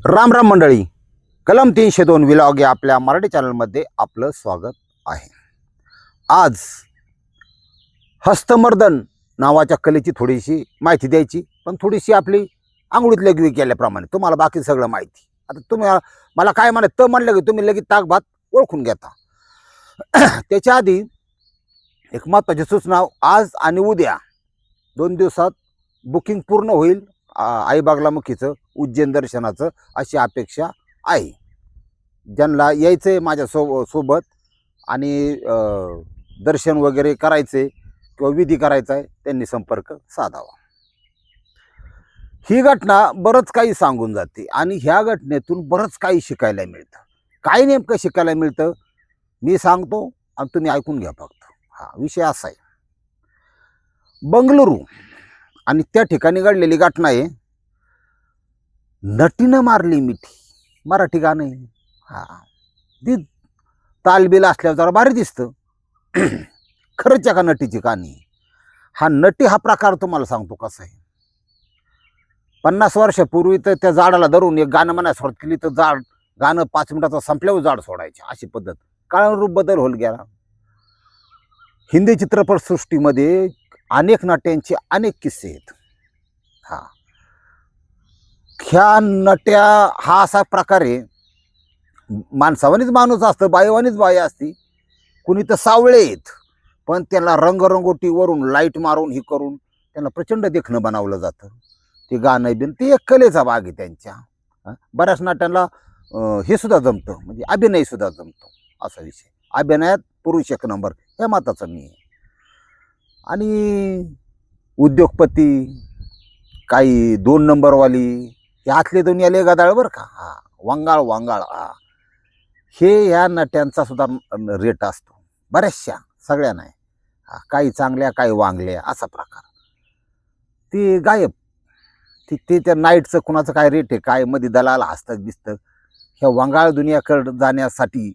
राम राम मंडळी, कलम 302 विलॉग या आपल्या मराठी चॅनलमध्ये आपलं स्वागत आहे. आज हस्तमर्दन नावाच्या कलेची थोडीशी माहिती द्यायची, पण थोडीशी आपली आंघोळीत लघवी केल्याप्रमाणे तुम्हाला बाकी सगळं माहिती. आता तुम्ही मला काय म्हणत तर म्हणलं की तुम्ही लगेच ताकभात ओळखून घेता. त्याच्या आधी एक महत्त्वाची सूचना, आज आणि उद्या 2 दिवसात बुकिंग पूर्ण होईल आई बागलामुखीचं उज्जैन दर्शनाचं, अशी अपेक्षा आहे. ज्यांना यायचं आहे माझ्या सोबत आणि दर्शन वगैरे करायचे किंवा विधी करायचा आहे त्यांनी संपर्क साधावा. ही घटना बरंच काही सांगून जाते आणि ह्या घटनेतून बरंच काही शिकायला मिळतं. काय नेमकं शिकायला मिळतं मी सांगतो आणि तुम्ही ऐकून घ्या फक्त. हा विषय असा आहे, बंगळुरू आणि त्या ठिकाणी घडलेली घटना आहे. नटीनं मारली मिठी, मराठी गाणं आहे. हा ती तालबिल असल्यावर जरा भारी दिसतं. खरंच का नटीची कहाणी. हा नटी हा प्रकार तुम्हाला सांगतो कसा आहे. 50 वर्षापूर्वी तर त्या झाडाला धरून एक गाणं म्हणायला सुरुवात केली तर झाड गाणं 5 मिनिटाचं संपल्यावर झाड सोडायचे, अशी पद्धत. काळानुरूप बदल होत गेला. हिंदी चित्रपटसृष्टीमध्ये अनेक नाट्यांचे अनेक किस्से आहेत. हा ह्या नट्या हा असा प्रकार आहे, माणसावानीच माणूस असतं, बाईवानीच बाई असती. कुणी तर सावळे आहेत, पण त्याला रंगरंगोटीवरून लाईट मारून ही करून त्यांना प्रचंड देखणं बनवलं जातं. ते गाणं बिन ते एक कलेचा भाग आहे त्यांच्या. बऱ्याच नाट्यांना हे सुद्धा जमतं, म्हणजे अभिनय सुद्धा जमतो, असा विषय. अभिनयात पुरुष 1 नंबर या मताचा मी आहे. आणि उद्योगपती काही 2 नंबरवाली, हे आतले दोन्ही आले गदाळ बरं का. हा वांगाळ वांगाळ. हे ह्या नट्यांचा सुद्धा रेट असतो बऱ्याचशा, सगळ्या नाही. काही चांगल्या काही वांगल्या असा प्रकार. ते गायब. ते त्या नाईटचं कुणाचं काय रेट आहे, काय मध्ये दलाल हसतं दिसतं. ह्या वांगाळ दुनियाकडे जाण्यासाठी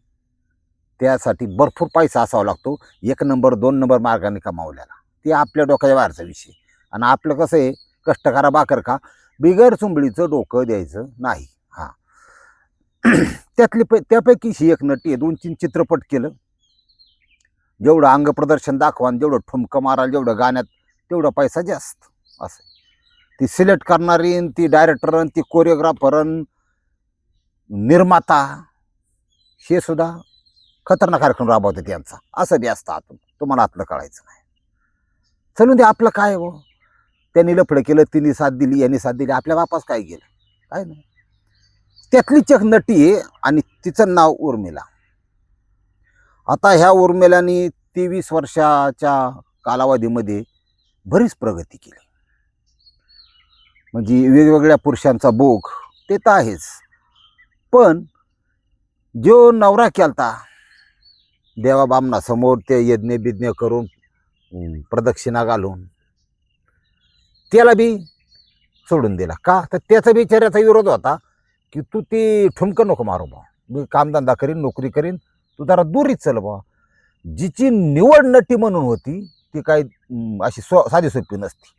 त्यासाठी भरपूर पैसा असावा लागतो. 1 नंबर 2 नंबर मार्गाने कमावल्याला. ते आपल्या डोक्याच्या बाहेरचा विषय. आणि आपलं कसं आहे, कष्टकरा बाकर का, बिगर चुंबळीचं डोकं द्यायचं नाही. हा त्यापैकी ही एक नटी आहे. 2-3 चित्रपट केलं. जेवढं अंग प्रदर्शन दाखवान, जेवढं ठुमकं माराल, जेवढं गाण्यात तेवढा पैसा जास्त. असं ती सिलेक्ट करणारी, ती डायरेक्टर, ती कोरिओग्राफर, निर्माता, हे सुद्धा खतरनाक कार्यक्रम राबवतात त्यांचा. असं बी असतं आतून, तुम्हाला आतलं कळायचं नाही. चलून दे, आपलं काय हो, त्यांनी लफडं केलं, तिने साथ दिली, यांनी साथ दिली, आपल्या बापास काय गेलं, काय नाही. त्यातलीच एक नटी आहे आणि तिचं नाव उर्मिला. आता ह्या उर्मिलानी 23 वर्षाच्या कालावधीमध्ये बरीच प्रगती केली. म्हणजे वेगवेगळ्या पुरुषांचा भोग ते तर आहेच, पण जो नवरा केलता देवा बामणा समोर, ते यज्ञ बिज्ञ करून प्रदक्षिणा घालून, त्याला बी सोडून दिला. का तर त्याचा बिचाऱ्याचा विरोध होता की तू ती ठुमकं नको मारू बा, मी कामधंदा करीन, नोकरी करीन, तू जरा दुरीच चल बा. जिची निवड नटी म्हणून होती ती काही अशी साधी सोपी नसती.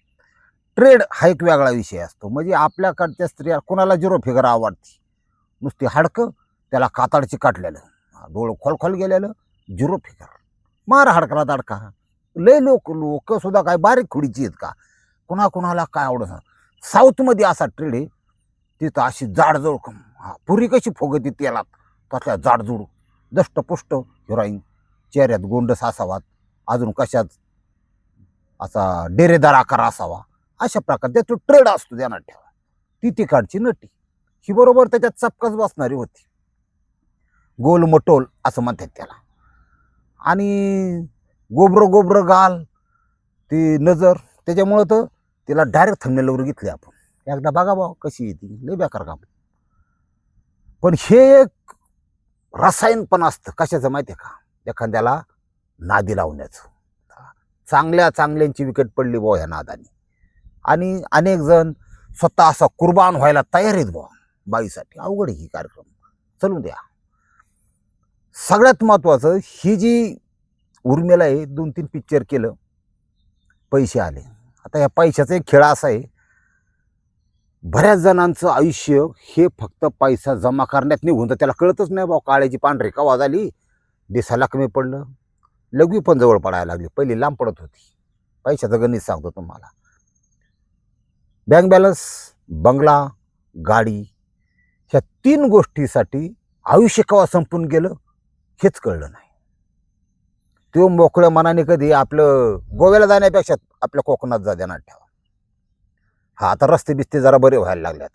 ट्रेड हा एक वेगळा विषय असतो. म्हणजे आपल्याकडच्या स्त्रिया कोणाला 0 फिगर आवडते, नुसती हाडकं, त्याला कातडची काटलेलं, डोळं खोलखोल गेलेलं, 0 फिगर, मार हाडकला दाडका. लय लोक सुद्धा काय बारीक खुडीची आहेत का, कुणाला काय आवडत. साऊथमध्ये असा ट्रेड आहे, तिथं अशी जाडजोड पुरी कशी फुगती तेलात, तसल्या जाडजूड दष्टपुष्ट हिरोईन, चेहऱ्यात गोंडस असावात, अजून कशात असा डेरेदार आकार असावा, अशा प्रकारे त्याचं ट्रेड असतो. ध्यानात ठेवा. ती तिकडची नटी ही बरोबर त्याच्यात चपकस बसणारी होती. गोल मटोल असं म्हणतात त्याला. आणि गोब्र गाल, ती नजर, त्याच्यामुळं तर तिला डायरेक्ट थंबनेलवर घेतली आपण. एकदा बघा भाऊ कशी येते, लय बेकार काम. पण हे एक रसायन पण असतं. कशाचं माहिती आहे का, एखाद्याला नादी लावण्याचं. चांगल्यांची विकेट पडली बुवा ह्या नादानी. आणि अनेक जण स्वतः असा कुर्बान व्हायला तयार आहेत बुवा बाईसाठी. अवघड ही कार्यक्रम. चलून द्या. सगळ्यात महत्वाचं, ही जी उर्मिला आहे, 2-3 पिक्चर केलं, पैसे आले. आता या पैशाचा एक खेळ असा आहे, बऱ्याच जणांचं आयुष्य हे फक्त पैसा जमा करण्यात निघून तर त्याला कळतच नाही बा, काळ्याची पांढरी कवा झाली, दिसायला कमी पडलं, लघवी पण जवळ पडायला लागली, पहिली लांब पडत होती. पैशाचं गणित सांगतो तुम्हाला. बँक बॅलन्स, बंगला, गाडी, ह्या 3 गोष्टीसाठी आयुष्य केव्हा संपून गेलं हेच कळलं नाही. तो मोकळ्या मनाने कधी आपलं गोव्याला जाण्यापेक्षा आपल्या कोकणात जा ध्यानात ठेवा. हा, आता रस्ते बिस्ते जरा बरे व्हायला लागल्यात.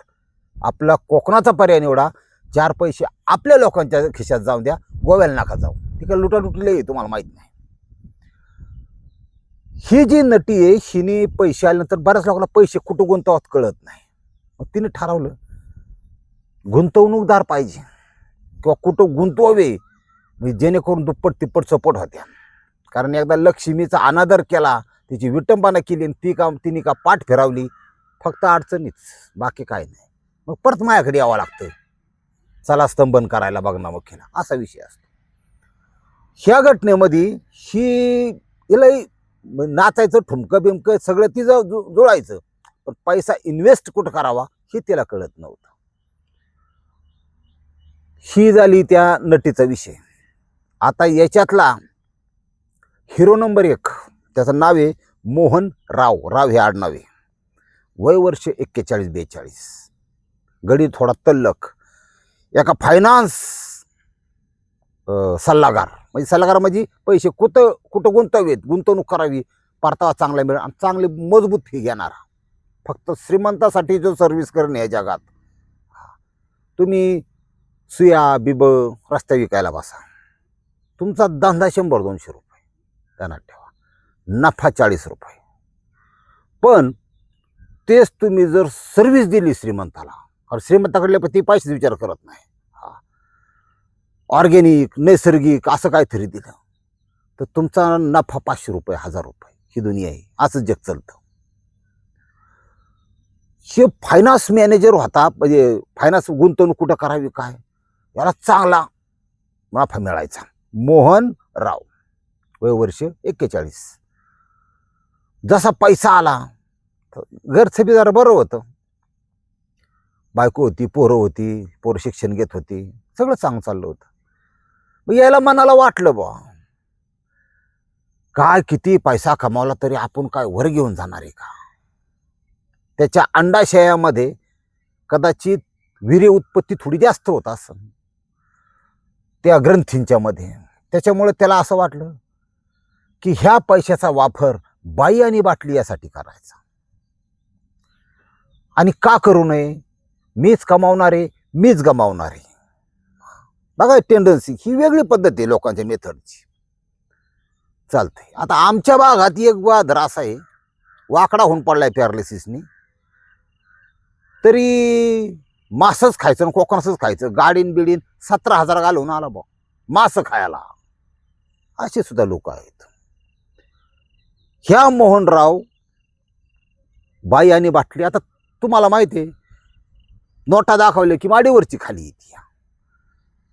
आपला कोकणाचा पर्याय निवडा. 4 पैसे आपल्या लोकांच्या खिशात जाऊन द्या, गोव्याला नका जाऊ, तिकडे लुटालुटले तुम्हाला माहित नाही. ही जी नटी आहे हिने पैसे आल्यानंतर बऱ्याच लोकांना पैसे कुठं गुंतवत कळत नाही. मग तिने ठरवलं गुंतवणूकदार पाहिजे किंवा कुठं गुंतवावे म्हणजे जेणेकरून दुप्पट तिप्पट सपोर्ट होत्या. कारण एकदा लक्ष्मीचा अनादर केला, तिची विटंबना केली आणि तिने का पाठ फिरवली, फक्त अडचणीच, बाकी काय नाही. मग परत माझ्याकडे यावं लागतं, चला स्तंभन करायला बघणं मग केला, असा विषय असतो. ह्या घटनेमध्ये ही हिला नाचायचं, ठुमकं बिमकं सगळं तिचं जुळायचं, पण पैसा इन्व्हेस्ट कुठं करावा हे तिला कळत नव्हतं. ही झाली त्या नटीचा विषय. आता याच्यातला हिरो नंबर 1, त्याचं नाव आहे मोहन राव. राव हे आडनाव आहे. वय वर्ष 41-42, गडी थोडा तल्लख, एका फायनान्स सल्लागार, म्हणजे सल्लागार म्हणजे पैसे कुठं गुंतवावेत, गुंतवणूक करावी, परतावा चांगला मिळेल आणि चांगली मजबूत फी घेणारा. फक्त श्रीमंतासाठी जो सर्व्हिस करणे या जगात. तुम्ही सुया बिब रस्ता विकायला बसा, तुमचा धंदा 100-200 रुपये ध्यानात ठेवा, नफा 40 रुपये. पण तेच तुम्ही जर सर्व्हिस दिली श्रीमंताला, कारण श्रीमंताकडले ती पैसे विचार करत नाही, ऑर्गॅनिक नैसर्गिक असं काहीतरी दिलं तर तुमचा नफा 500 रुपये 1000 रुपये. ही दुनिया आहे, असंच जग चालतं. हे फायनान्स मॅनेजर होता, म्हणजे फायनान्स गुंतवणूक कुठं करावी काय, याला चांगला नफा मिळायचा. मोहन राव, वय वर्ष 41. जसा पैसा आला घरचं बी जरा बरं होतं, बायको होती, पोरं होती, पोरं शिक्षण घेत होती, सगळं चांगलं चाललं होतं. मग याला मनाला वाटलं बा, काय किती पैसा कमावला तरी आपण काय वर घेऊन जाणार आहे का. त्याच्या अंडाशयामध्ये कदाचित वीर्य उत्पत्ती थोडी जास्त होत असं त्या ग्रंथींच्या मध्ये. त्याच्यामुळे त्याला असं वाटलं की ह्या पैशाचा वापर बाई आणि बाटली यासाठी करायचा. आणि का करू नये, मीच कमावणारे मीच गमावणारे. बघा टेंडन्सी, ही वेगळी पद्धत आहे लोकांच्या मेथडची. चालतंय. आता आमच्या भागात एक वादर असा आहे, वाकडा होऊन पडलाय पॅरालिसिसनी, तरी मासच खायचं आणि कोकणासच खायचं, गाडीन बिडीन 17,000 घालून आला बा मास खायला. असे सुद्धा लोक आहेत. ह्या मोहनराव बाई आणि बाटली, आता तुम्हाला माहिती आहे नोटा दाखवले की माडीवरची खाली येते.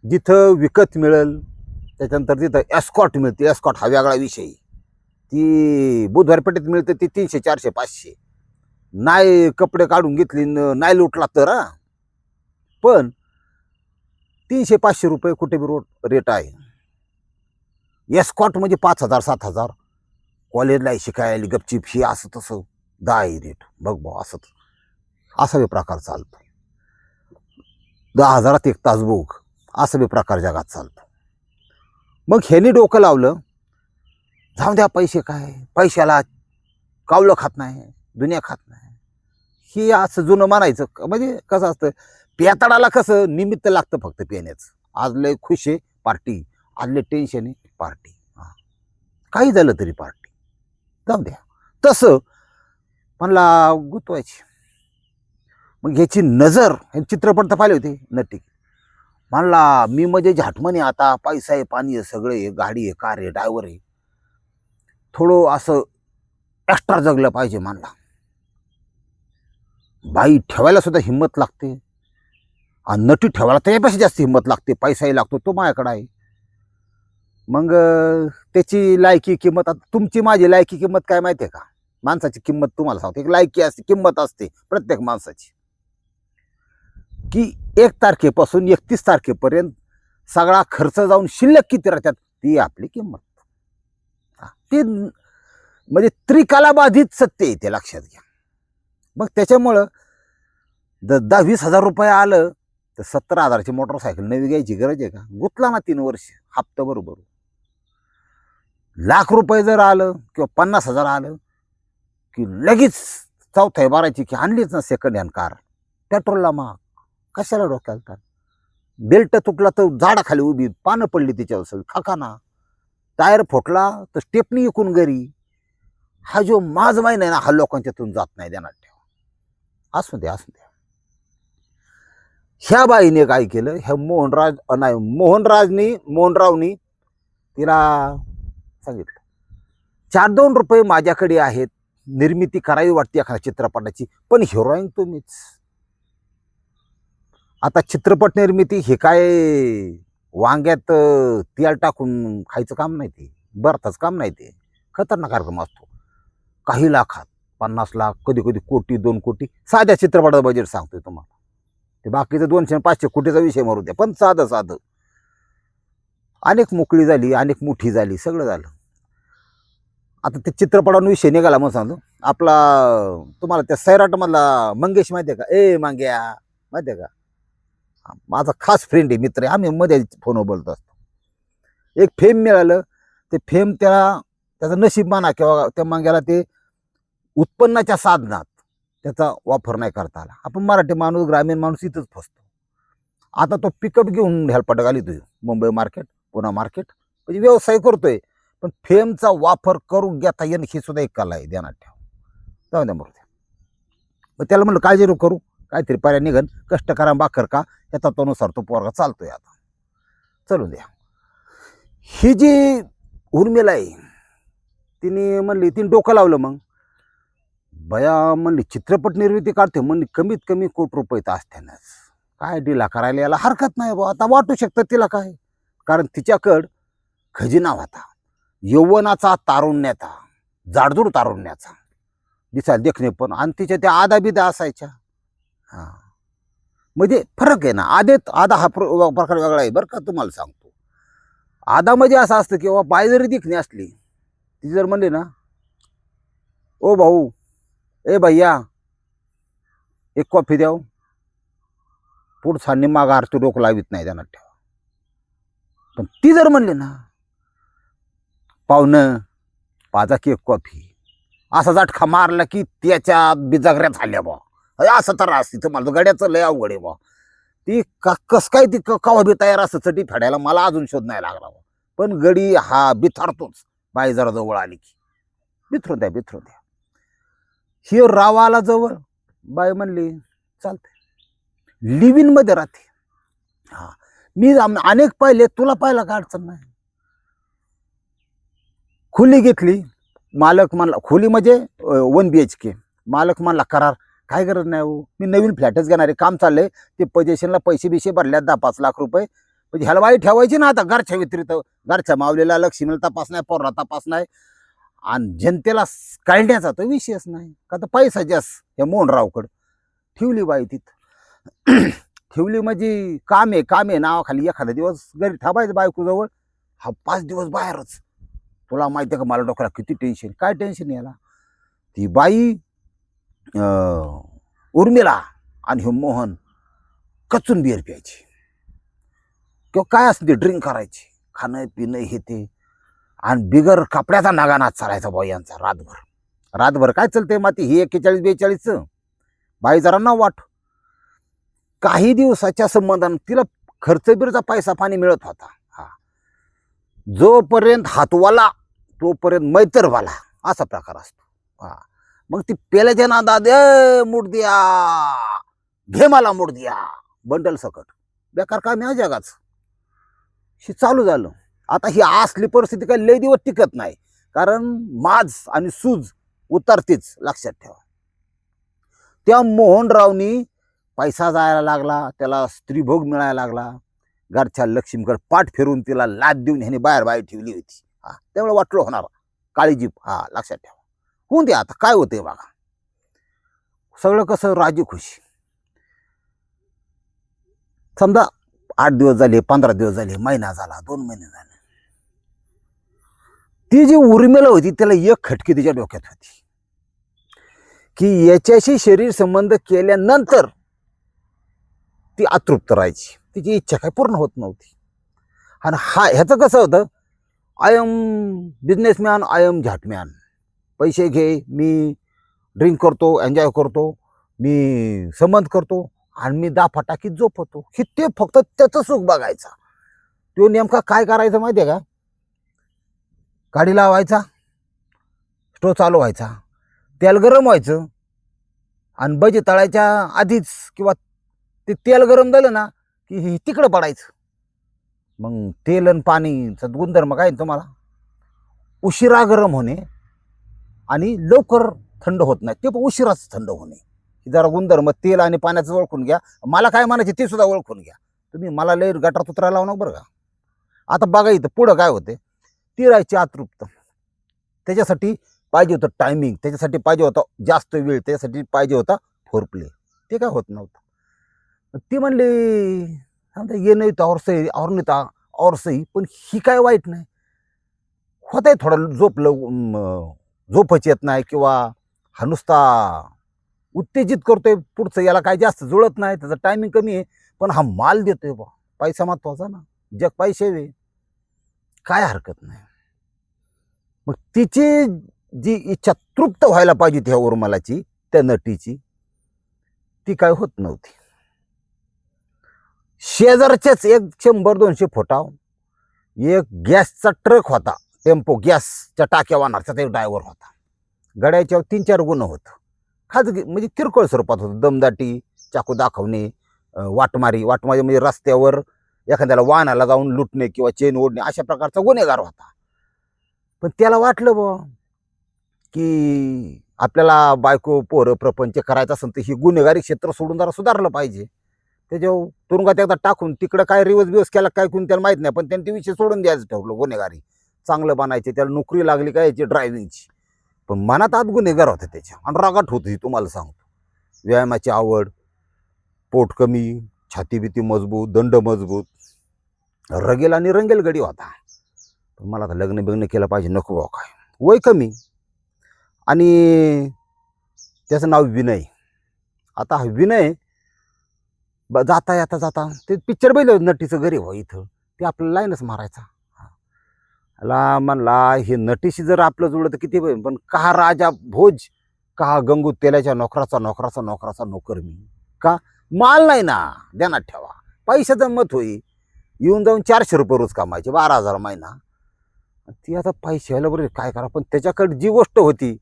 जिथं विकत मिळेल त्याच्यानंतर तिथं एस्कॉट मिळते. एस्कॉट हा वेगळा विषय, ती बुधवार पेठेत मिळते, ती 300, 400, 500. नाही कपडे काढून घेतली नाही लुटला तर पण 300, 500 रुपये कुठे बी रेट आहे. एस्कॉट म्हणजे 5,000, 7,000. कॉलेजला शिकायला गपचीप ही असं तसं 10 रेट बघ भाऊ, असं असा बी प्रकार चालतो. 10,000 एक तास बुक, असा बी प्रकार जगात चालतो. मग ह्यानी डोकं लावलं, जाऊ द्या पैसे काय, पैशाला कावलं खात नाही, दुनिया खात नाही. ही असं जुनं मानायचं. म्हणजे कसं असतं, पेताडाला कसं निमित्त लागतं फक्त पिण्याचं. आज लय खुश आहे पार्टी, आज लय टेन्शन आहे पार्टी, काही झालं तरी पार्टी, जाऊ द्या. तसं म्हणला गुतवायची. मग ह्याची नजर, चित्रपट तर पाहिले होते नटी, म्हणला मी म्हणजे झाटमने, आता पैसा आहे पाणी आहे सगळं आहे, गाडी आहे कार आहे ड्रायव्हर आहे, थोडं असं एक्स्ट्रा जगलं पाहिजे म्हणला. बाई ठेवायला सुद्धा हिंमत लागते आणि नटी ठेवायला त्याच्यापेक्षा जास्त हिंमत लागते, पैसाही लागतो, तो माझ्याकडे आहे. मग त्याची लायकी किंमत, आता तुमची माझी लायकी किंमत काय माहिती आहे का, माणसाची किंमत तुम्हाला सांगते, एक लायकी असते, किंमत असते प्रत्येक माणसाची. की 1 तारखेपासून 31 तारखेपर्यंत सगळा खर्च जाऊन शिल्लक किती राहतात ती आपली किंमत. ते म्हणजे त्रिकालाबाधित सत्य आहे ते, लक्षात घ्या. मग त्याच्यामुळं जर 10-20 हजार रुपये आलं तर 70,000ची मोटरसायकल नवी घ्यायची गरज आहे का? गुतला ना 3 वर्ष हप्ता बरोबर. लाख रुपये जर आलं किंवा 50,000 आलं की लगेच चौथ्या बाराची की आणलीच ना सेकंड हँड कार. पेट्रोलला महाग, कशाला डोक्याला ताण. बेल्ट तुटला तर झाडाखाली उभी पानं पडली तिच्यावर खाकाना. टायर फुटला तर स्टेपनी इकून घरी. हा जो माझ महिना आहे ना, हा लोकांच्यातून जात नाही, देणार ठेवा. असू द्या असू द्या. ह्या बाईने काय केलं, ह्या मोहनरावनी तिला सांगितलं 4-2 रुपये माझ्याकडे आहेत, निर्मिती करावी वाटते एखाद्या चित्रपटाची, पण हिरोईन तुम्हीच. आता चित्रपट निर्मिती हे काय वांग्यात तेल टाकून खायचं काम नाही, ते बर्थच काम नाही, ते खतरनाक कार्यक्रम असतो. काही लाखात 50 लाख, कधी कधी कोटी 2 कोटी साध्या चित्रपटाचं बजेट सांगतोय तुम्हाला. ते बाकीचं 200-500 कोटीचा विषय मारू द्या, पण साधं साधं. अनेक मोकळी झाली, अनेक मोठी झाली, सगळं झालं. आता ते चित्रपटांविषयी निघाला मग सांगतो आपला. तुम्हाला त्या सैराटमधला मंगेश माहिती आहे का? ए मांग्या माहिती आहे का? माझा खास फ्रेंड आहे, मित्र आहे. आम्ही मध्ये फोनवर बोलत असतो. एक फेम मिळालं, ते फेम त्याचं नशीब माना किंवा त्या मांग्याला ते उत्पन्नाच्या साधनात त्याचा वापर नाही करता आला. आपण मराठी माणूस, ग्रामीण माणूस इथंच फसतो. आता तो पिकअप घेऊन हेलपाटा घाली तुझी मुंबई मार्केट, पुणे मार्केट, म्हणजे व्यवसाय करतोय. पण फेमचा वापर करून घेता येणं ही सुद्धा एक कला आहे, ध्यानात ठेवा. जाऊ द्या मग. मग त्याला म्हणलं काळजी नको करू, काहीतरी पर्याय निघन, कष्ट करा बाकर का, या तत्वानुसार तो पोरगा चालतोय. आता चलू द्या. ही जी उर्मिला आहे, तिने डोकं लावलं. मग बया म्हणली चित्रपट निर्मिती काढते, म्हणली कमीत कमी ₹1 कोटी असत्यानच. काय डिला करायला याला हरकत नाही बा. आता वाटू शकतं तिला काय, कारण तिच्याकडं खजिना होता, यौवनाचा, तारुण्याचा, जाडजूड तारुण्याचा, दिसायला देखणे पण, आणि तिच्या त्या आदा बिदा असायच्या. हा म्हणजे फरक आहे ना. आदा हा प्रकार वेगळा आहे बरं का, तुम्हाला सांगतो. आदा म्हणजे असं असतं की बाबा बाय जरी दिखणी असली, ती जर म्हणली ना, ओ भाऊ, ए भैया एक कॉफी द्याव, पुढचा मागा आरती डोकं लावित नाही, त्यांना ठेवा. पण ती जर म्हणली ना, पाहुणं पाजा की एक कॉफी, असा झटका मारला की त्याच्या बिजागऱ्या झाल्या बा. असं तर असते तुम्हाला गड्याचं लय अवघड आहे बा. ती कस काय ती कवा बी तयार असं चटी फेडायला, मला अजून शोध नाही लागला बा. पण गडी हा बिथारतोच, बाई जरा जवळ आली की बिथरून द्या. ही राव आला जवळ, बाई म्हणली चालते, लिव्ह इन मध्ये राहते. हा मी अनेक पाहिले, तुला पाहिला का अडचण नाही. खोली घेतली, मालक म्हणला, खोली म्हणजे 1 BHK, मालक म्हणला करार, काय गरज नाही हो, मी नवीन फ्लॅटच घेणार आहे, काम चाललंय, ते पोझिशनला पैसे बिशे भरल्यात 10-5 लाख रुपये, म्हणजे ह्याला वाई ठेवायची ना. आता घरच्या व्यतिरिक्त, घरच्या मावलेला लक्ष्मीला तपास नाही, पोरला तपास नाही, आणि जनतेला काढण्याचा तर विषयच नाही. का तर पैसा जास्त या मोहनरावकडं. ठेवली बाई तिथं. ठेवली म्हणजे काम आहे नावाखाली. एखादा दिवस घरी थांबायचं बायकोजवळ, हा 5 दिवस बाहेरच. तुला माहिती आहे का मला डोक्याला किती टेन्शन. काय टेन्शन याला, ती बाई उर्मिला आणि हे मोहन कचून बिअर प्यायची किंवा काय असते ड्रिंक करायची, खाणं पिणं हे ते, आणि बिगर कपड्याचा नागानाच चालायचा बाई यांचा रातभर काय चलते माती ही 41-42 बाई जरा ना वाट. काही दिवसाच्या संबंधानं तिला खर्च बिरचा पैसा पाणी मिळत होता. हा जोपर्यंत हातवाला तोपर्यंत मैत्रवाला, असा प्रकार असतो. हा मग ती पेल्याच्या नादात मूड द्या, घे मला मूड द्या, बंडल सकट, बेकार काम या जगाच. हे चालू झालं. आता ही असली परिस्थिती काही लय दिवस टिकत नाही, कारण माज आणि सूज उतरतेच, लक्षात ठेवा. त्या मोहनरावनी पैसा जायला लागला, त्याला स्त्रीभोग मिळायला लागला, घरच्या लक्ष्मीकडे पाठ फिरून तिला लाद देऊन ह्याने बाहेर ठेवली होती. हा त्यामुळे वाटलं होणार काळी जीप. हा लक्षात ठेवा. होऊन द्या, आता काय होते बघा. सगळं कसं राजी खुशी. समजा 8 दिवस झाले, 15 दिवस झाले, महिना झाला, 2 महिने झाले, ती जी उर्मिला होती त्याला एक खटकी तिच्या डोक्यात होती की याच्याशी शरीर संबंध केल्यानंतर ती अतृप्त राहायची, तिची इच्छा काही पूर्ण होत नव्हती. आणि ह्याचं कसं होतं, I am businessman, I am झॅटमॅन, पैसे घे, मी ड्रिंक करतो, एन्जॉय करतो, मी संबंध करतो आणि मी फटाकीत झोपतो. हे ते फक्त त्याचं सुख बघायचा. तो नेमका काय करायचं माहिती आहे का, गाडी लावायचा, स्टोव चालू व्हायचा, तेल गरम व्हायचं आणि भजी तळायच्या आधीच किंवा ते तेल गरम झालं ना की तिकडं पडायचं. मग तेल आणि पाणीचा गुणधर्म काय तुम्हाला, उशिरा गरम होणे आणि लवकर थंड होत नाही, ते पण उशिराच थंड होणे. जरा गुणधर्म तेल आणि पाण्याचं ओळखून घ्या. मला काय म्हणायचे ते सुद्धा ओळखून घ्या तुम्ही. मला लय गटार तुत्रा लावू नका बरं का. आता बघा इथं पुढं काय होते, ती राहायची अतृप्त. त्याच्यासाठी पाहिजे होतं टायमिंग, त्याच्यासाठी पाहिजे होता जास्त वेळ, त्याच्यासाठी पाहिजे होता फोरप्ले. ते काय होत नव्हतं. ती म्हणली समजा ये नाही तर और सही, और नाही तर और सही, पण ही काय वाईट नाही. होत आहे थोडं झोपच येत नाही किंवा हा नुसता उत्तेजित करतोय पुढचं, याला काय जास्त जुळत नाही, त्याचं टायमिंग कमी आहे, पण हा माल देतोय बा, पैसा महत्वाचा ना, जग पैसे वे, काय हरकत नाही. मग तिची जी इच्छा तृप्त व्हायला पाहिजे त्या उर्मिलाची, त्या नटीची, ती काय होत नव्हती. शेजारच्याच एक 100-200 फुटाव एक गॅसचा ट्रक होता, टेम्पो, गॅसच्या टाक्या वाहणारचा एक ड्रायव्हर होता. गड्याच्यावर 3-4 गुन्हे होत, खाजगी म्हणजे किरकोळ स्वरूपात होतं. दमदाटी, चाकू दाखवणे, वाटमारी म्हणजे रस्त्यावर एखाद्याला वाहनाला जाऊन लुटणे किंवा चेन ओढणे, अशा प्रकारचा गुन्हेगार होता. पण त्याला वाटलं बुवा की आपल्याला बायको पोरं प्रपंच करायचं असेल तर ही गुन्हेगारी क्षेत्र सोडून जरा सुधारलं पाहिजे. त्याच्यावर तुरुंगात एकदा टाकून तिकडं काय रिवर्स बिवस केला काय कोणी त्याला माहित नाही, पण त्यांनी ते विषय सोडून द्यायचं ठरवलं. गुन्हेगारी चांगलं बनायचे, त्याला नोकरी लागली काय याची ड्रायव्हिंगची, पण मनात आत गुन्हेगार होता त्याच्या आणि रागाट होती. तुम्हाला सांगतो, व्यायामाची आवड, पोट कमी, छाती बिती मजबूत, दंड मजबूत, रगेल आणि रंगेल गडी होता. पण मला आता लग्न बिग्न केलं पाहिजे, नको भाऊ काय, वय कमी, आणि त्याचं नाव विनय. आता हा विनय जाता जाता ते पिक्चर बघितलं नटीचं घरी हो इथं, ते आपल्याला लाईनच मारायचा. ला म्हणला हे नटीशी जर आपलं जुळलं तर किती होईल, पण का राजा भोज, का गंगू तेलाच्या नोकराचा नोकराचा नोकराचा नोकर मी, का माल नाही ना, ध्यानात ठेवा, पैशाचं मत होई. येऊन जाऊन 400 रुपये रोज कमायचे, 12,000 महिना. ती आता पैशावाल्या बरोबर काय करा, पण त्याच्याकडे जी गोष्ट होती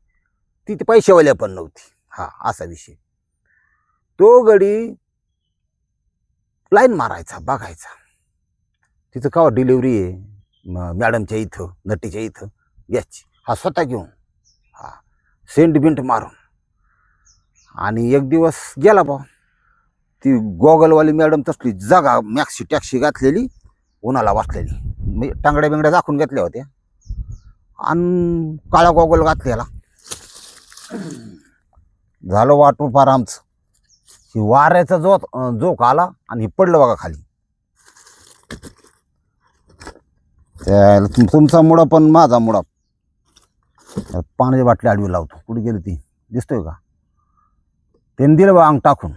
ती पैशावाल्या पण नव्हती. हा असा विषय. तो गडी लाईन मारायचा, बघायचा तिथं का डिलिव्हरी आहे मॅडमच्या इथं, नटीच्या इथं गॅसची, हा स्वतः घेऊन हा सेंट बिंट मारून. आणि एक दिवस गेला बा, ती गॉगलवाली मॅडम तसली जागा मॅक्सी टॅक्सी घातलेली, उन्हाला बसलेली, मी टांगड्या बिंगड्या दाखवून घेतल्या होत्या आणि काळा गॉगल घातलेला. झालं वाटून फार आमचं. ही वाऱ्याचा जोक आला आणि पडलं बघा खाली. तुमचा मुडा पण माझा मुडा. पाण्याची बाटली आडवी लावतो, कुठे गेली ती दिसतोय का, त्यांनी दिलं बा अंग टाकून.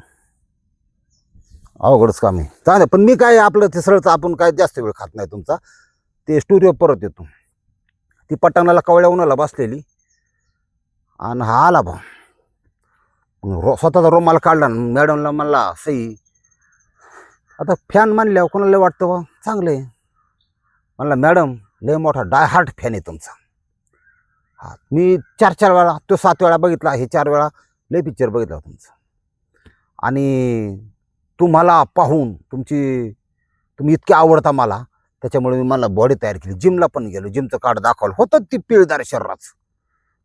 अवघडच काम आहे, चालेल. पण मी काय आपलं ते सरळचं, आपण काय जास्त वेळ खात नाही तुमचा, ते स्टुडिओ परत येतो. ती पटांगणाला कवळ्या उन्हाला बसलेली आणि हा आला बा, स्वतःचा रुमाल काढला, मॅडमला म्हणला सई. आता फॅन मानल्यावर कोणाला वाटतं बा चांगलं आहे. म्हणला मॅडम लय मोठा डाय हार्ट फॅन आहे तुमचा. हा मी 4 वेळा, तो 7 वेळा बघितला, हे 4 वेळा लय पिक्चर बघितला तुमचा. आणि तुम्हाला पाहून तुम्ही इतके आवडता मला, त्याच्यामुळे मी मला बॉडी तयार केली, जिमला पण गेलो, जिमचं कार्ड दाखवलं होतं, ती पिळदार शरीराचं.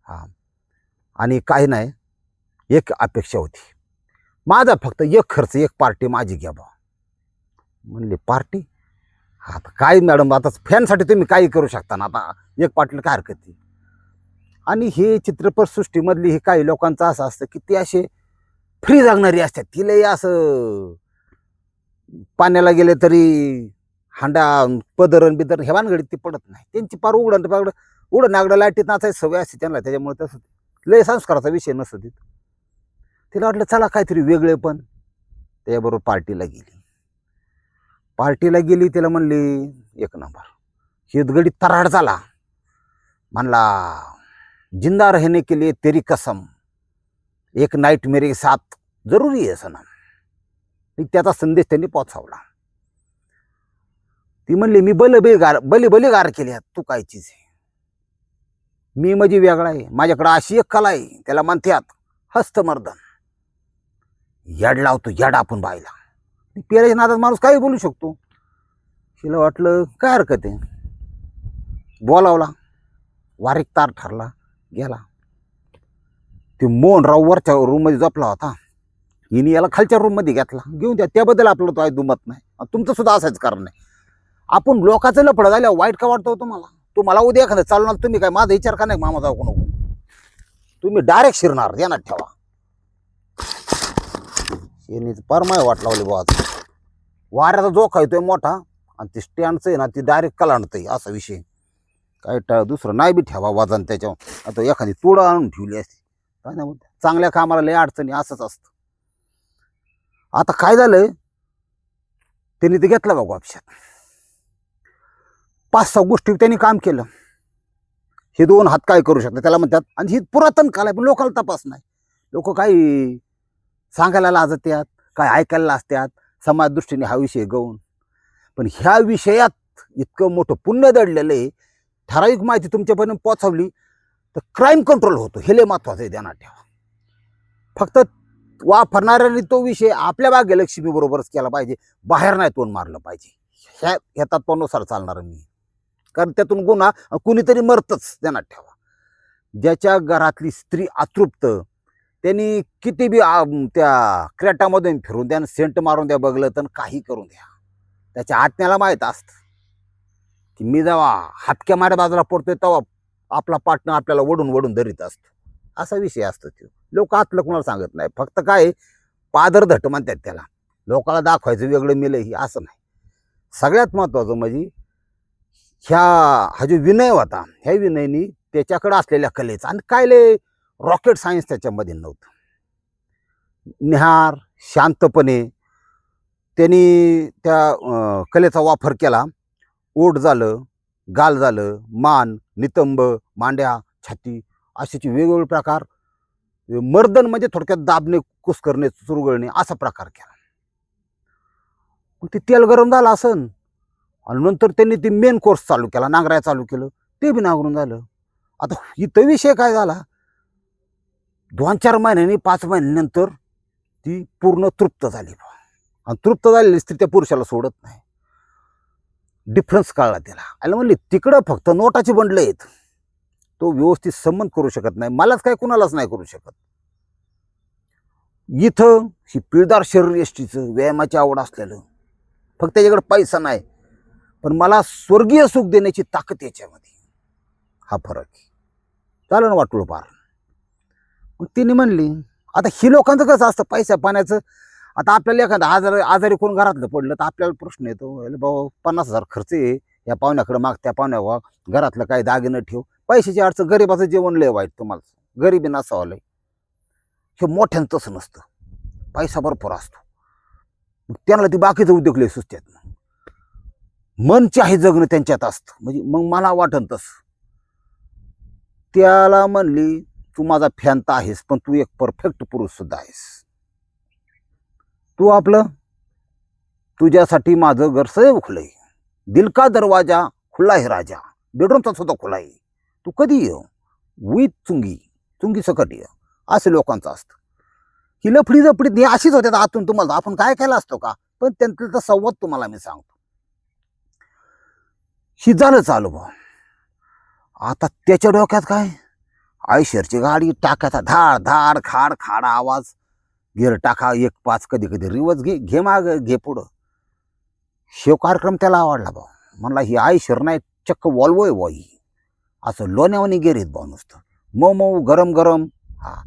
हा आणि काही नाही, एक अपेक्षा होती माझा, फक्त एक खर्च, एक पार्टी माझी घ्या बा. म्हणले पार्टी, आता काय मॅडम, आता फॅनसाठी तुम्ही काही करू शकता ना, आता एक पार्टीला काय हरकत नाही. आणि हे चित्रपटसृष्टीमधली हे काही लोकांचं असं असतं की ते असे फ्री जगणारी असतात, तिला असं पाण्याला गेले तरी हांडा पदरण बिदरण हे भानगडीत ती पडत नाही. त्यांची पार उघडं पागडं उडं नागडं लाईटीत नाचायची सवय असते त्यांना, त्याच्यामुळे तसं लय संस्काराचा विषय नसतो तिथं. तिला वाटलं चला काहीतरी वेगळे, पण त्याबरोबर पार्टीला गेली. तिला म्हणली एक नंबर. हितगडी तराड झाला, म्हणला जिंदा रहने के लिए तेरी कसम, एक नाईट मेरे साथ जरुरी आहे सनम. त्याचा संदेश त्यांनी पोचावला. ती म्हणली मी बलिगार केली, तू काय चीज आहे. मी म्हणजे वेगळा आहे, माझ्याकडं अशी एक कला आहे, त्याला म्हणतात हस्तमर्दन. याड लावतो याड आपण बायला. पेराच्या नादात माणूस काही बोलू शकतो. तिला वाटलं काय हरकत आहे, बोलावला. वारीक तार ठरला, गेला. ते मोहनराव वरच्या रूम मध्ये झोपला होता, हिने याला खालच्या रूम मध्ये घेतला. घेऊन द्या, त्याबद्दल आपलं तो दुमत नाही. तुमचं सुद्धा असायचं कारण नाही. आपण लोकांचं लफडं झालं वाईट का वाटतं तुम्हाला? तुम्हाला उद्या एखादं चालणार, तुम्ही काय माझा विचार का नाही मामा जाऊ नको, तुम्ही डायरेक्ट शिरणार, ध्यानात ठेवा. यांनी परमाय वाट लावली बाज. वाऱ्याचा जोखा येतोय मोठा, आणि ते स्टँडचं आहे ना, ती डायरेक्ट कलांडतंय, असा विषय. काय दुसरं नाही बी ठेवा वजन त्याच्यावर. आता एखादी तुडं आणून ठेवली असती काय नाही, चांगल्या कामाला लय अडचणी, असंच असतं. आता काय झालं, त्यांनी ते घेतलं बघू ऑप्शन. 5-6 गोष्टी त्यांनी काम केलं. हे 2 हात काय करू शकतात त्याला म्हणतात. आणि ही पुरातन काल आहे, पण लोकांना तपास नाही. लोक काही सांगायला लाजत्यात, काय ऐकायला असतात, समाज दृष्टीने हा विषय गौण. पण ह्या विषयात इतकं मोठं पुण्य दडलेलं आहे. ठराविक माहिती तुमच्यापर्यंत पोहोचवली तर क्राईम कंट्रोल होतो, हे लय महत्वाचं आहे, ध्यानात ठेवा. फक्त वापरणाऱ्यांनी तो विषय आपल्या भाग्यलक्ष्मी बरोबरच केला पाहिजे, बाहेर नाही तोंड मारलं पाहिजे. ह्या तत्वानुसार चालणार मी, कारण त्यातून गुन्हा कुणीतरी मरतच, ध्यानात ठेवा. ज्याच्या घरातली स्त्री अतृप्त, त्यांनी किती बी त्या क्रेटामधून फिरून द्या, सेंट मारून द्या, बघलं तर काही करून द्या, त्याच्या आत्म्याला माहीत असतं की मी जेव्हा हातक्या माऱ्या बाजूला पडतोय तेव्हा आपला पार्टनर आपल्याला वडून धरीत असतो. असा विषय असतो तो. लोक आतलं कोणाला सांगत नाही, फक्त काय पादर धट म्हणतात त्याला, लोकाला दाखवायचं वेगळं मिलं ही, असं नाही. सगळ्यात महत्वाचं म्हणजे हा जो विनय होता, ह्या विनयनी त्याच्याकडे असलेल्या कलेचा, आणि काय लय रॉकेट सायन्स त्याच्यामध्ये नव्हतं. निहार शांतपणे त्यांनी त्या कलेचा वापर केला. ओठ झालं, गाल झालं, मान, नितंब, मांड्या, छाती, अशाचे वेगवेगळे प्रकार. मर्दन म्हणजे थोडक्यात दाबणे, कुस्करणे, चुरगळणे, असा प्रकार केला. ते तेल गरम झालं असन, आणि नंतर त्यांनी ते मेन कोर्स चालू केला, नांगराया चालू केलं, ते बी नांगरून झालं. आता इथं विषय काय झाला, 2-4 महिन्यांनी 5 महिन्यानंतर ती पूर्ण तृप्त झाली. आणि तृप्त झालेली स्त्री त्या पुरुषाला सोडत नाही. डिफरन्स कळला त्याला. आणि म्हणली तिकडं फक्त नोटाची बंडलं आहेत, तो व्यवस्थित संबंध करू शकत नाही, मलाच काय कुणालाच नाही करू शकत. इथं ही पिळदार शरीर यष्टीचं, व्यायामाची आवड असलेलं, फक्त त्याच्याकडे पैसा नाही, पण मला स्वर्गीय सुख देण्याची ताकद याच्यामध्ये, हा फरक आहे. चालं ना वाटलं पार. मग तिने म्हणली आता ही लोकांचं कसं असतं पैसा पाण्याचं. आता आपल्याला एखादा आजारी कोण घरातलं पडलं तर आपल्याला प्रश्न येतो, बाबा 50,000 खर्च आहे, या पाहुण्याकडे माग, त्या पाहुण्यावर घरातलं काही दागिनं ठेव. पैशाची अडचण, गरीबाचं जेवण लय वाईट, तुम्हाला गरिबी नसावं लय. हे मोठ्यानं तसं नसतं, पैसा भरपूर असतो, त्यांना ती बाकीचं उद्योग लय सुचतात. मनचे आहे जगणं त्यांच्यात असतं. म्हणजे मग मला वाटन तसं. त्याला म्हणली तू माझा फॅन तर आहेस, पण तू एक परफेक्ट पुरुष सुद्धा आहेस. तू आपलं, तुझ्यासाठी माझं घर सदैव खुलंय, दिल का दरवाजा खुला है राजा, बेडरूमचा सुद्धा खुला आहे. तू कधी ये, विथ चुंगी सकट ये, असं लोकांचं असतं. ही लफडी जपडीत हे अशीच होत्यात आतून. तुम्हाला आपण काय केलं असतो का, पण त्यांचा संवाद तुम्हाला मी सांगतो. ही झालं चालू बा. आता त्याच्या डोक्यात काय, आयशरची गाडी टाकायचा धाड धाड खाड खाड आवाज, गिअर टाका 1-5, कधी कधी रिवर्स घे माग घे पुढं. शेव कार्यक्रम त्याला आवडला बा. म्हणला ही आयशर नाही, चक्क वॉल्वो आहे बॉई, असं लोण्यावानी गेरीत बा नुसतं, मऊ गरम गरम. हा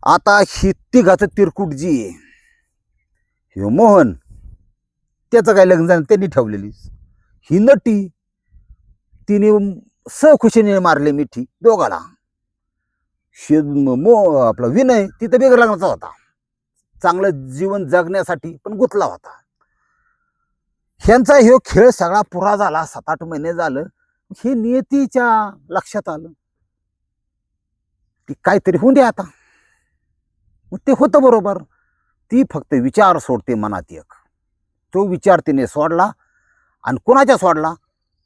आता ही तिघाचं तिरकुट जी आहे, हे मोहन त्याचं काय लग्न झालं त्यांनी ठेवलेली. ही नटी तिने सहखुशीने मारले मिठी दोघाला. आपला विनय तिथं बेगर लग्नाचा होता, चांगलं जीवन जगण्यासाठी पण गुंतला होता. ह्यांचा ह्यो खेळ सगळा पुरा झाला. 7-8 महिने झालं. हे नियतीच्या लक्षात आलं की काहीतरी होऊन दे आता. मग ते होतं बरोबर. ती फक्त विचार सोडते मनात एक. तो विचार तिने सोडला. आणि कोणाच्या सोडला?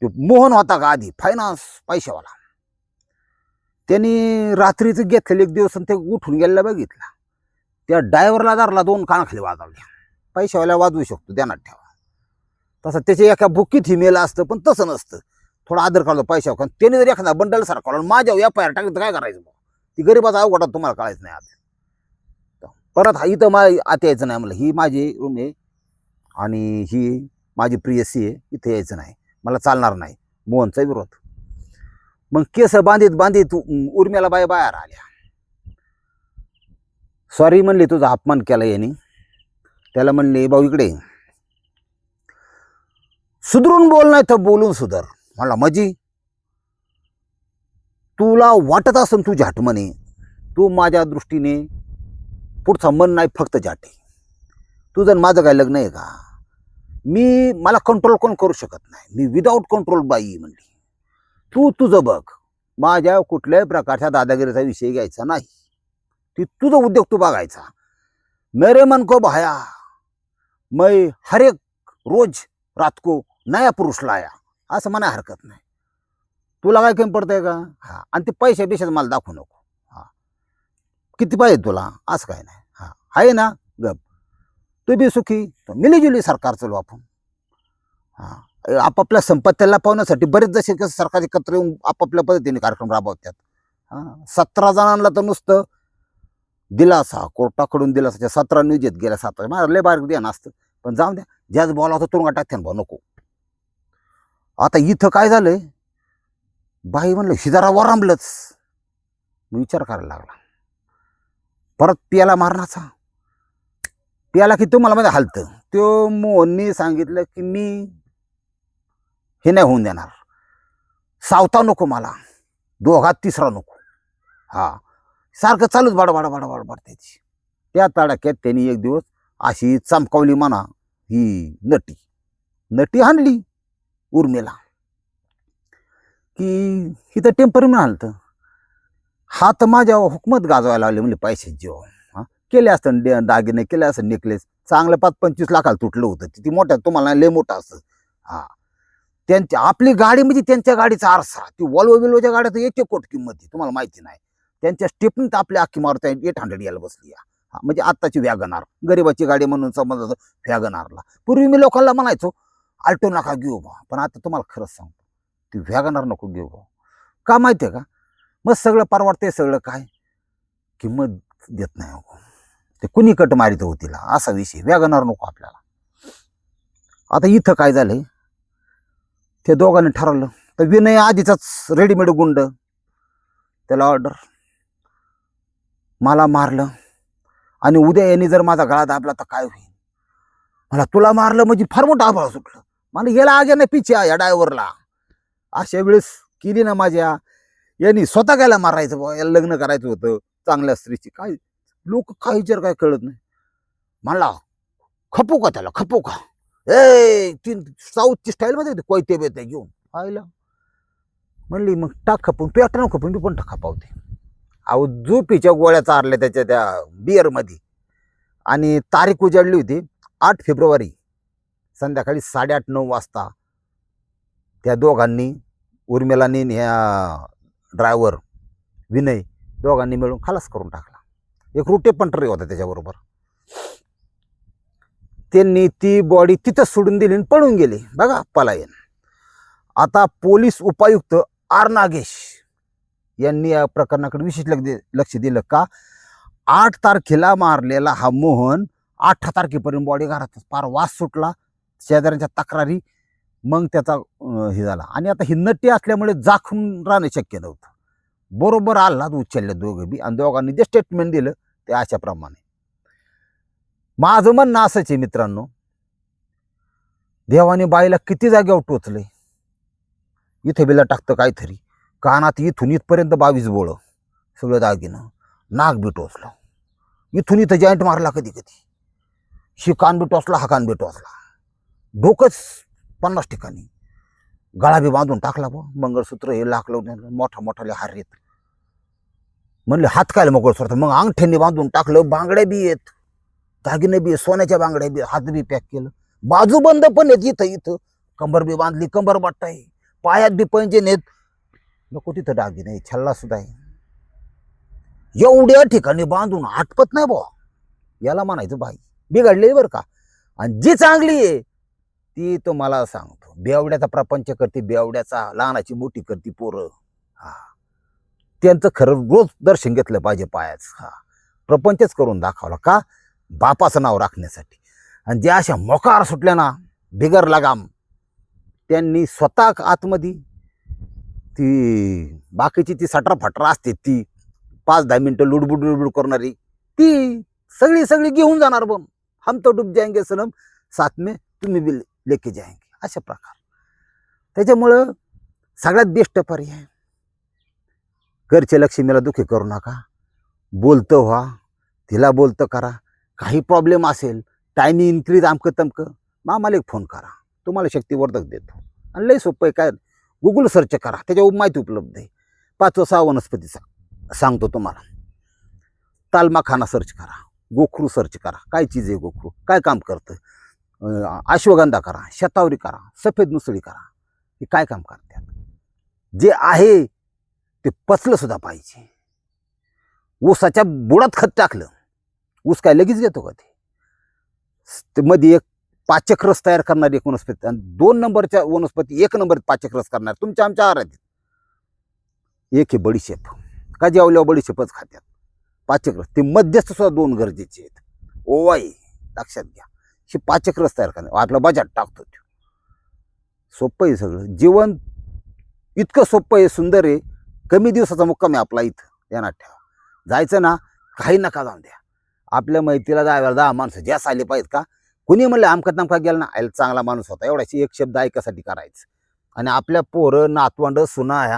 तो मोहन होता का आधी फायनान्स पैशावाला. त्यांनी रात्रीचं घेतलेलं एक दिवस ते उठून गेलेला बघितला. त्या ड्रायव्हरला धरला, 2 कानाखाली वाजवल्या. पैशावाला वाजवू शकतो, ध्यानात ठेवा. तसं त्याच्या एका बुकीत ही मेलं असतं, पण तसं नसतं. थोडा आदर काढलो पैशावर. त्याने जर एखादा बंडल सारखा माझ्या व्यापार टाकलं तर काय करायचं? ती गरीबाचा अवघडात तुम्हाला कळायचं नाही. आज परत हा इथं आता यायचं नाही. म्हणलं ही माझी रूम आहे आणि ही माझी प्रियसी आहे, इथे यायचं नाही, मला चालणार नाही. मोहनचा विरोध. मग केस बांधित उर्मिला बाहेर आल्या. सॉरी म्हणली, तुझा अपमान केला यांनी. त्याला म्हणले, भाऊ इकडे सुधरून बोल, नाही तर बोलून सुधर. म्हणला मजी तुला वाटत असेल तू झाटमने, तू माझ्या दृष्टीने पुढचा मन नाही, फक्त झाटे. तुझं माझं काय लग्न आहे का? मला कंट्रोल कोण करू शकत नाही. मी विदाऊट कंट्रोल बाई म्हणली. तू तुझं बघ, माझ्या कुठल्याही प्रकारच्या दादागिरीचा विषय घ्यायचा नाही. ती तुझा उद्योग तू बघायचा. मेरे मन को भाया, मैं हर एक रोज रात को नया पुरुष लाया, असं म्हणा हरकत नाही. तुला काय कमी पडतंय का? हा. आणि ते पैसे बिशात मला दाखवू नको. हा, किती पाहिजे तुला? असं काय नाही. हा आहे ना, गप. तू बी सुखी, मिलीजुली सरकार चालू आपण. हा, आपापल्या संपत्तीला पावण्यासाठी बरेच जसे सरकार एकत्र येऊन आपापल्या पद्धतीने कार्यक्रम राबवतात. 17 जणांना तर नुसतं दिलासा, कोर्टाकडून दिलासा. 17 न्यूज येत गेल्या 7. मला लय बारीक द्या नसतं, पण जाऊन द्या. ज्याच बोला होता तुरुंगात टाकते भाऊ, नको. आता इथं काय झालंय, बाई म्हणलं शिजारा वरांबलंच. विचार करायला लागला. परत पियाला मारण्याचा. पियाला की तुम्हाला मध्ये हलतं. तो मोहननी सांगितलं की मी हे नाही होऊन देणार. सावता नको मला, दोघात तिसरा नको. हा, सारखं चालूच बडबड त्याची. त्या तडाक्यात त्यांनी एक दिवस अशी चमकावली म्हणा ही नटी हाणली उर्मिला, की इथं टेम्परी म्हणालतं. हा तर माझ्या हुकमत गाजवायला लागले म्हणजे पैशाची जीव. हा, केले असतं दागिने, केले असतं नेकलेस, चांगलं 5-25 लाखाला तुटलं होतं. ती मोठ्या तुम्हाला लय मोठं असतं. हा, त्यांच्या आपली गाडी म्हणजे त्यांच्या गाडीचा आरसा. ती वॉल्वो बिल्वोच्या गाड्या तर 1 कोटी किंमत आहे, तुम्हाला माहिती नाही. त्यांच्या स्टेपनी तर आपली अख्खी मारुती 800 यायला बसली. हा, म्हणजे आत्ताची वॅगनार, गरीबाची गाडी म्हणून समजायचं वॅगनारला. पूर्वी मी लोकांना म्हणायचो आल्टो नका घेऊ बा, पण आता तुम्हाला खरंच सांगतो, ती वॅगनार नको घेऊ बा. का माहिती आहे का? मग सगळं परवडते, सगळं काय किंमत देत नाही. ते कुणी कट मारित होतीला, असा विषय. वॅगनार नको आपल्याला. आता इथं काय झालंय, ते दोघांनी ठरवलं. तर विनय आधीचाच रेडीमेड गुंड, त्याला ऑर्डर, मला मारलं आणि उद्या यांनी जर माझा गळा दाबला तर काय होईल? मला तुला मारलं म्हणजे फार मोठा आभाळ सुटलं. मला याला आगे नाही पिछा या ड्रायव्हरला. अशा वेळेस केली ना माझ्या यांनी स्वतः गायला मारायचं बा, याला लग्न करायचं होतं चांगल्या स्त्रीची. काय लोक काय विचार काय कळत नाही. म्हणला खपू का त्याला, खपू का? ती साऊथची स्टाईल मध्ये कोयते बेते घेऊन आयला म्हणली, मग टाक खपून, पेटा खपून मी पण खपावते. अहो झोपीच्या गोळ्या चारल्या त्याच्या त्या बिअर मध्ये. आणि तारीख उजाडली होती 8 फेब्रुवारी संध्याकाळी 8:30-9 वाजता. त्या दोघांनी, उर्मिलानी ह्या ड्रायव्हर विनय, दोघांनी मिळून खलास करून टाकला. एक रुटे पंटरी होता त्याच्याबरोबर. त्यांनी ती बॉडी तिथंच सोडून दिली आणि पळून गेले. बघा पलायन. आता पोलीस उपायुक्त आर नागेश यांनी या प्रकरणाकडे विशेष लक्ष दिलं. का 8 तारखेला मारलेला हा मोहन 8 तारखेपर्यंत बॉडी घरातच, फार वास सुटला, शेजाऱ्यांच्या तक्रारी, मग त्याचा हे झाला. आणि आता ही नटी असल्यामुळे जाखून राहणं शक्य नव्हतं. बरोबर आल्हाद उचलले दोघं बी, आणि दोघांनी जे स्टेटमेंट दिलं ते अशाप्रमाणे. माझं म्हणणं असंच आहे मित्रांनो, देवाने बाईला किती जागेवर टोचलंय. इथे बिला टाकतं काहीतरी, कानात इथून इथपर्यंत 22 बोळ, सगळं दागिनं, नाक बी टोचलं, इथून इथं जॉईंट मारला कधी कधी, ही कान बी टोचला, हा कान बी टोचला, डोकंच 50 ठिकाणी, गळा बी बांधून टाकला. मंगळसूत्र हे लाख लावून मोठा मोठाले हार येत. म्हणले हात काय मंगळसूत्र, मग अंगठ्यांनी बांधून टाकलं. बांगड्या बी येत, दागिने बी, सोन्याच्या बांगड्या बी, हात बी पॅक केलं, बाजूबंद पण येत, इथं इथं कंबर बी बांधली, कंबर बाट्टा आहे, पायात बी पैंजण येत. नको तिथं दागिने, छल्ला सुद्धा आहे. एवढ्या ठिकाणी बांधून आटपत नाही बुवा, याला म्हणायचं बाई बिघडली बरं का. आणि जी चांगली आहे ती तर मला सांगतो, बेवड्याचा प्रपंच करते, बेवड्याचा, लहानाची मोठी करते पोरं. हा, त्यांचं खरं रोज दर्शन घेतलं पाहिजे पायाचं. हा, प्रपंचच करून दाखवला का, बापाचं नाव राखण्यासाठी. आणि ज्या अशा मोकार सुटल्या ना बिगर लगाम, त्यांनी स्वतः आतमध्ये ती बाकीची ती सटरा असते, ती 5-10 मिनिटं लुडबुड लुडबुड करणारी, ती सगळी सगळी घेऊन जाणार. बम हम तो डूब जाएंगे सनम, साथ में तुम्ही भी लेके जाएंगे, अशा प्रकार. त्याच्यामुळं सगळ्यात बेस्ट पर्याय, घरच्या लक्ष्मीला दुखी करू नका, बोलतं व्हा, तिला बोलतं करा. काही प्रॉब्लेम असेल, टायमिंग इन्क्रीज आमकं तमकं, आम्हाला एक फोन करा, तुम्हाला शक्तिवर्धक देतो. आणि लई सोपं आहे, काय गुगल सर्च करा, त्याच्यावर माहिती उपलब्ध आहे. 5-6 वनस्पतीचा सांगतो तुम्हाला. तालमाखाना सर्च करा, गोखरू सर्च करा, काय चीज आहे गोखरू, काय काम करतं, अश्वगंधा करा, शतावरी करा, सफेद मुसळी करा, हे काय काम करतात. जे आहे ते पचलं सुद्धा पाहिजे. ऊसाच्या बुडात खत टाकलं, ऊस काय लगेच घेतो का ते मध्ये एक पाचक तयार करणारी एक वनस्पती, आणि 2 नंबरच्या वनस्पती 1 नंबर पाचक करणार तुमच्या आमच्या आहारात. एक हे बडीशेप, का जेवल्यावर बडीशेपच खात्यात. पाचक ते मध्यस्थ सुद्धा 2 गरजेचे आहेत. ओवाई लक्षात घ्या, हे पाचक तयार करणार, आपला बजाट टाकतो. सोपं आहे सगळं, जीवन इतकं सोपं आहे, सुंदर आहे. कमी दिवसाचा मुक्काम आहे आपला इथं, ध्यानात ठेवा. जायचं ना, काही नका जाऊन द्या. आपल्या मैत्रीला 10 माणसं जास्त आले पाहिजेत का, कुणी म्हणलं आमका तमका गेला ना, आयला चांगला माणूस होता, एवढ्याशी एक शब्द ऐकासाठी करायचं. आणि आपल्या पोरं नातवंड सुना ह्या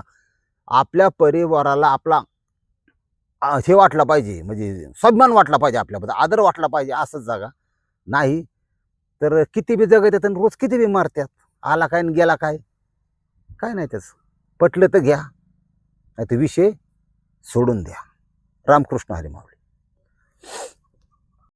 आपल्या परिवाराला आपला हे वाटलं पाहिजे, म्हणजे सन्मान वाटला पाहिजे, आपल्याबद्दल आदर वाटला पाहिजे. असंच जागा नाही तर किती बी जगत येतात, रोज किती बी मारतात. आला काय गेला काय, काय नाही त्याचं. पटलं तर घ्या, नाही तर विषय सोडून द्या. रामकृष्ण हरी माऊली.